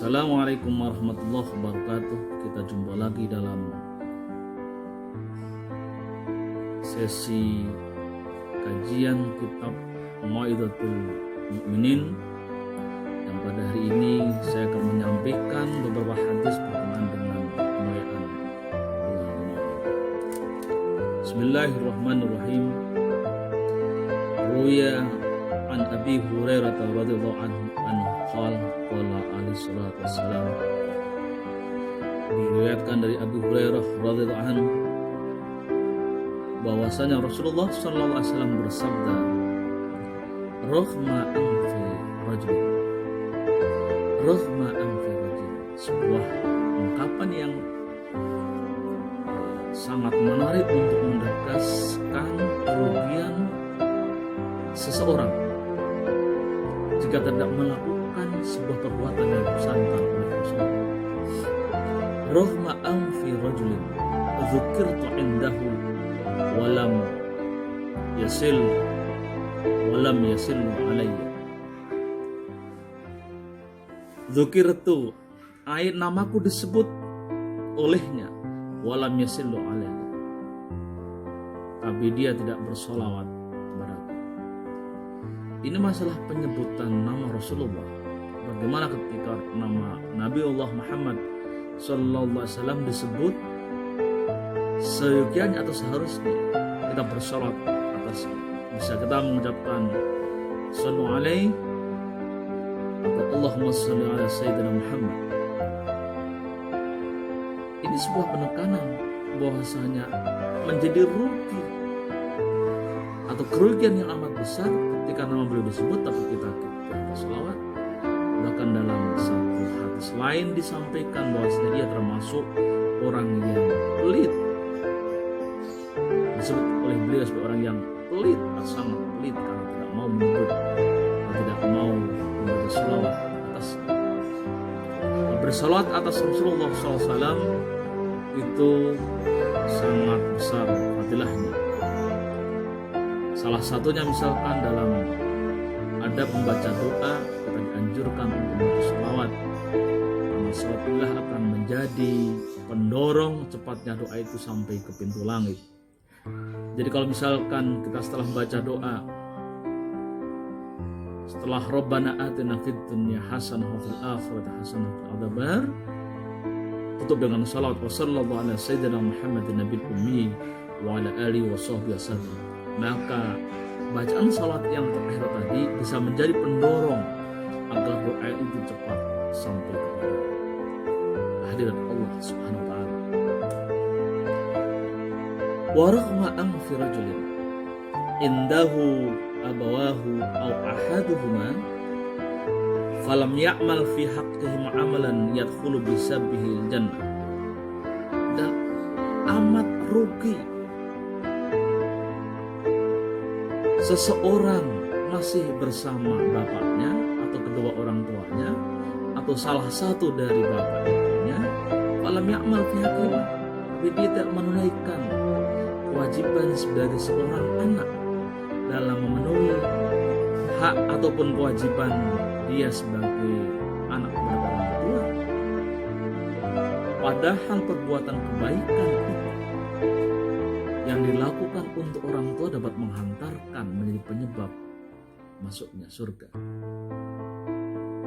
Assalamualaikum warahmatullahi wabarakatuh. Kita jumpa lagi dalam sesi kajian kitab Mau'izatul Mu'minin, yang pada hari ini saya akan menyampaikan beberapa hadis berkenaan dengan kemuliaan bulan Ramadan. Bismillahirrahmanirrahim. Ruya an Abi Hurairah radhiyallahu anhu qala alaihi salatu wassalam, diriwayatkan dari Abu Hurairah radhiyallahu anhu bahwasanya Rasulullah sallallahu alaihi wasallam bersabda, rahma anfi rajul, rahma anfi rajul, sebuah ungkapan yang sangat menarik untuk menegaskan kerugian seseorang jika tidak melakukan sebuah perbuatan yang disantar oleh Rasulullah. Rahma anfi rajulin dzukirtu indahu walam yasil alayya. Dzukirtu, ayat namaku disebut olehnya, walam yasil alayya, tapi dia tidak bersolawat kepadaku. Ini masalah penyebutan nama Rasulullah. Bagaimana ketika nama Nabi Allah Muhammad sallallahu alaihi wasallam disebut, seyogianya atau seharusnya kita bersolat atasnya. Bisa kita mengucapkan sallu alaihi atau Allahumma salli ala sayyidina Muhammad. Ini sebuah penekanan bahwasanya menjadi rugi atau kerugian yang amat besar ketika nama beliau disebut tapi kita bersolawat. Bahkan dalam satu hadis lain disampaikan bahwasanya ia termasuk orang yang pelit. Disebut oleh beliau sebagai orang yang pelit, sangat pelit, karena tidak mau menyebut atau tidak mau membaca salawat atas. Bersalawat atas Rasulullah SAW itu sangat besar fadilahnya. Salah satunya misalkan dalam adab membaca doa, kita dianjurkan untuk membaca salawat, karena salawatullah akan menjadi pendorong cepatnya doa itu sampai ke pintu langit. Jadi kalau misalkan kita setelah membaca doa, setelah Rabbana atina fid dunya hasanah wa fil akhirati hasanah wa qina adzabannar, tutup dengan salawat wa sallallahu ala sayyidina Muhammadin nabiyil ummi wa ala alihi wa sahbihi wasallam. Maka bacaan salat yang terakhir tadi bisa menjadi pendorong agar doa itu cepat sampai kepada hadirat Allah Subhanahu wa taala. Wa rahma anfi rajulin indahu abawahu aw ahaduhuma falam ya'mal fi haqqihim amalan yadkhulu bisabbihi jannah. Dan amat rugi seseorang masih bersama bapaknya atau kedua orang tuanya atau salah satu dari bapak ibunya, falam ya'mal fi haqqihim, tapi dia tidak menunaikan kewajiban sebagai seorang anak dalam memenuhi hak ataupun kewajiban dia sebagai anak kepada orang tua. Padahal perbuatan kebaikan itu yang dilakukan untuk orang tua dapat menghantarkan menjadi penyebab masuknya surga.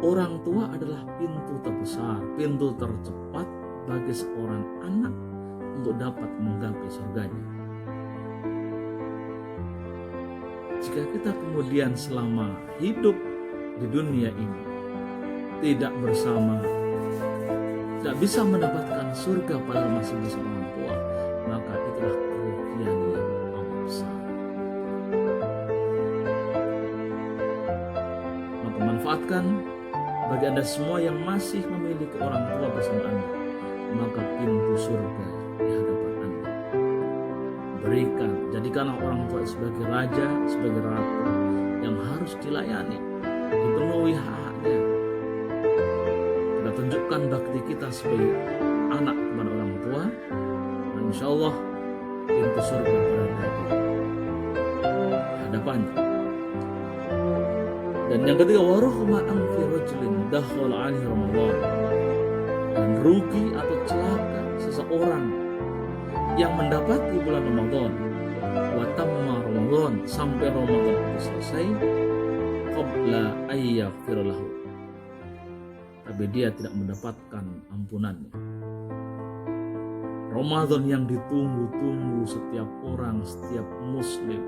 Orang tua adalah pintu terbesar, pintu tercepat bagi seorang anak untuk dapat menggapai surganya. Jika kita kemudian selama hidup di dunia ini tidak bersama, tidak bisa mendapatkan surga padahal masih bersama orang tua, maka itulah kerugian yang amat besar. Maka manfaatkan bagi Anda semua yang masih memiliki orang tua bersama Anda, maka pintu surga di hadapan Anda. Berikan, jadikanlah orang tua sebagai raja, sebagai ratu yang harus dilayani, dipenuhi hak-haknya. Kita tunjukkan bakti kita sebagai anak kepada orang tua, dan insya Allah pintu surga berada di hadapannya. Dan yang ketiga, waruhma anfi rajulin dakhala alaihi Ramadan, dan rugi atau celaka seseorang yang mendapati bulan Ramadan, wa tamma Ramadan, sampai Ramadan itu selesai, qabla ayyaghfir lahu, tapi dia tidak mendapatkan ampunannya. Ramadan yang ditunggu-tunggu setiap orang, setiap muslim,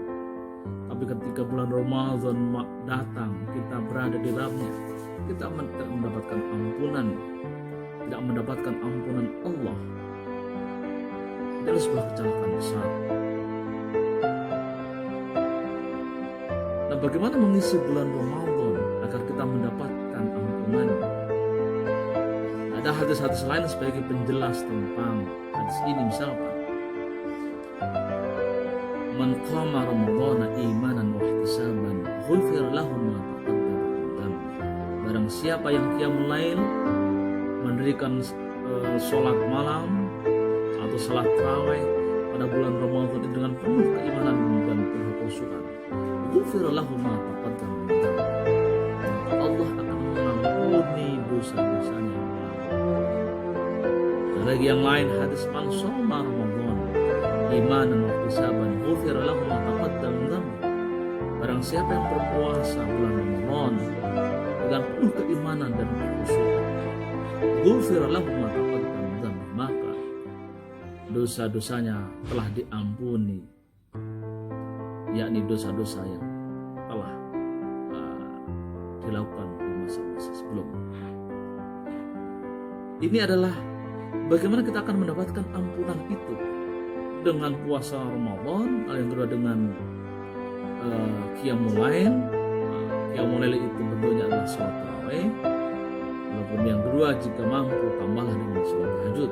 tapi ketika bulan Ramadan datang, kita berada di dalamnya, kita tidak mendapatkan ampunan, tidak mendapatkan ampunan Allah. Itu adalah sebuah kecelakaan besar. Nah, bagaimana mengisi bulan Ramadan agar kita mendapatkan ampunan? Ada hadis-hadis lain sebagai penjelas tentang hadis ini. Misalkan, man qama ramadhana imanan wa ihtisaban ghufira lahu ma taqaddama min dhanbi. Barang siapa yang qiyamul lail, mendirikan sholat malam atau sholat tarawih pada bulan Ramadan itu dengan penuh keimanan dan penuh khusyukan, ghufira lahu ma taqaddama min dhanbi, Allah akan mengampuni dosa-dosanya. Dan lagi yang lain, hadis man shoma Ramadan imanan wa ihtisaban ghufira lahu ma taqaddama min dhanbi. Barang siapa yang berpuasa bulan Ramadan dengan penuh keimanan dan khusyukan, ghufira lahu ma taqaddama min dhanbi, maka dosa-dosanya telah diampuni, yakni dosa-dosa yang telah dilakukan di masa-masa sebelumnya. Ini adalah bagaimana kita akan mendapatkan ampunan itu, dengan puasa Ramadan, yang kedua dengan qiyamul lail. Qiyamul lail itu bentuknya adalah sholat tarawih. Walaupun yang kedua, jika mampu, tambahlah dengan sholat tahajud.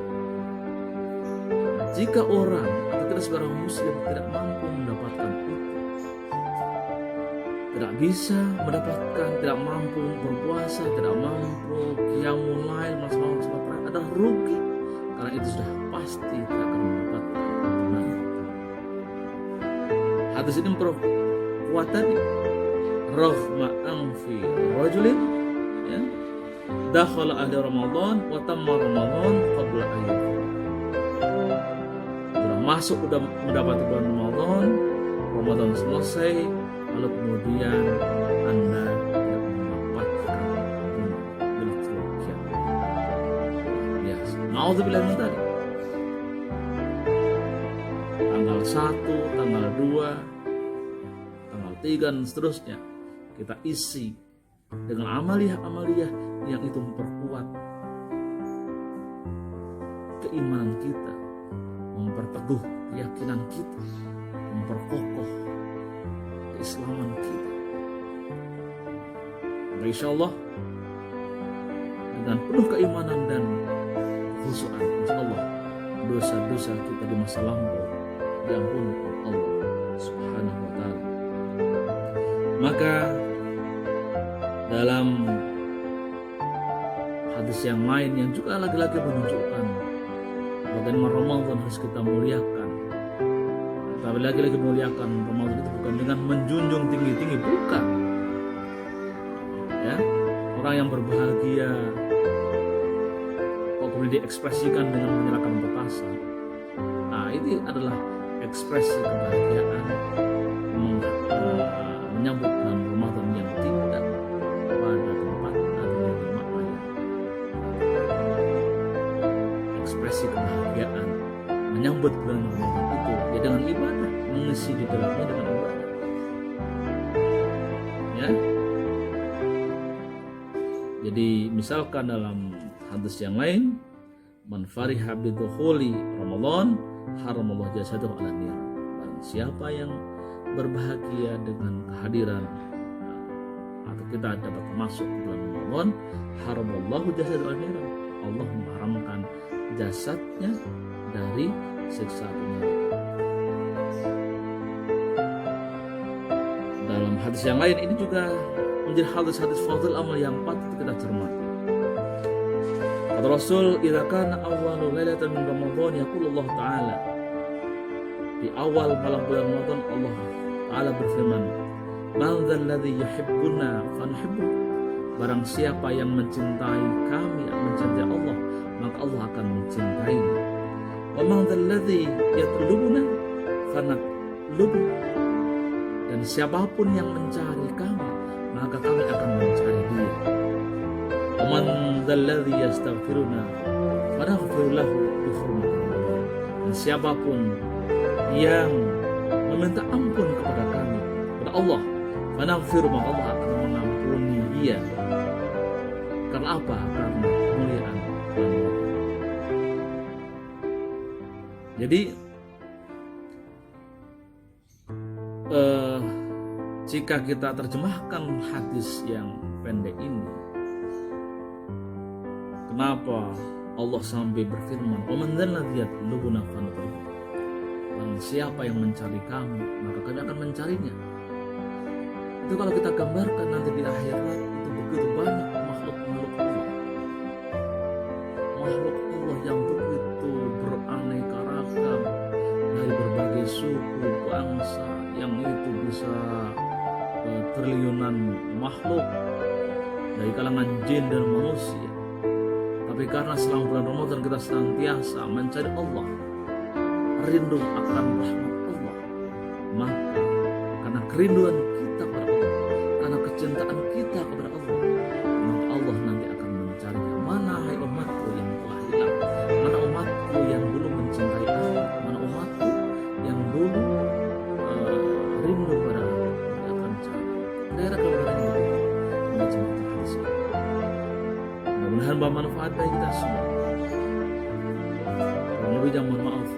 Nah, jika orang atau kita sebagai muslim tidak mampu mendapatkan itu, tidak bisa mendapatkan, tidak mampu berpuasa, tidak mampu qiyamul lail, melaksanakan sholat tarawih, adalah rugi, karena itu sudah pasti tidak akan mendapatkan ampunan. Hadis ini memperkuat tadi, raghma anfi rajulin, ya, dakhala ahli Ramadan wa tamma Ramadan qabla ayyam. Sudah masuk, sudah mendapati bulan Ramadan selesai, lalu kemudian Anda tidak mendapatkan ampunan, adalah kerugian. Ya, naudzubillah min dzalik. Tanggal 1, tanggal 2, tanggal 3 dan seterusnya kita isi dengan amaliyah-amaliyah yang itu memperkuat keimanan kita, memperteguh keyakinan kita, memperkokoh keislaman kita. Maka insya Allah dengan penuh keimanan dan kekhusyuan, insya Allah dosa-dosa kita di masa lampau diampuni oleh Allah Subhanahu wa ta'ala. Maka dalam hadis yang lain yang juga lagi-lagi menunjukkan bagaimana Ramadan harus kita muliakan. Tapi lagi-lagi muliakan Ramadan itu bukan dengan menjunjung tinggi-tinggi, bukan. Ya, orang yang berbahagia kok kemudian diekspresikan dengan menyalakan petasan. Nah, ini adalah ekspresi kebahagiaan menyambut bulan Ramadan yang tidak pada tempat atau di maknanya. Ekspresi kebahagiaan menyambut bulan Ramadan itu ya dengan ibadah, mengisi di dalamnya dengan ibadah. Ya. Jadi misalkan dalam hadis yang lain, man fariha bidukhuli Ramadan haramallahu jasadahu ala nar. Barang siapa yang berbahagia dengan kehadiran atau kita dapat masuk ke bulan Ramadan, haramallahu jasadahu ala nar. Allah mengharamkan jasadnya dari siksa neraka. Dalam hadis yang lain ini juga menjadi hadis-hadis fadhil amal yang patut kita cermati. Kata Rasul, "Idza kana awwalu lailatan min Ramadan yaqulu Allah Ta'ala." Di awal malam bulan Ramadan Allah Ta'ala berfirman, Man dzalladzi yuhibbuna fanuhibbu. Barang siapa yang mencintai kami, mencintai Allah, maka Allah akan mencintainya. Wa man dzalladzi yatlubuna fanatlubu. Dan siapapun yang mencari kami, maka kami akan mencari dia. Wa man dzalladzi yastaghfiruna fanaghfir lahu bi hurmatillah. Dan siapapun yang meminta ampun kepada kami, kepada Allah, fanaghfir, maka Allah akan mengampuni dia. Karena apa? Karena kemuliaan Allah. Jadi jika kita terjemahkan hadis yang pendek ini, kenapa Allah sampai berfirman, "Wa man dzalladzi yatlubuna fanatlubu." Dan siapa yang mencari kami, maka kami akan mencarinya. Itu kalau kita gambarkan nanti di akhirat, itu begitu banyak makhluk-makhluk Allah. Makhluk Allah yang begitu beraneka ragam, dari berbagai suku, bangsa, yang itu bisa triliunan makhluk dari kalangan jin dan manusia. Tapi karena selama bulan Ramadan kita senantiasa mencari Allah, rindu akan rahmat Allah, maka karena kerinduan kita kepada Allah, karena kecintaan kita kepada Allah, maka Allah nanti akan mencarinya. Mana hai umatku yang telah hilang, mana umatku yang dulu mencintai aku, mana umatku yang dulu rindu pada aku, dia akan cari. Daerah kemudian itu macam-macam hadis. Mudah-mudahan bermanfaat bagi kita semua. Kalau lebih jangan mohon maaf.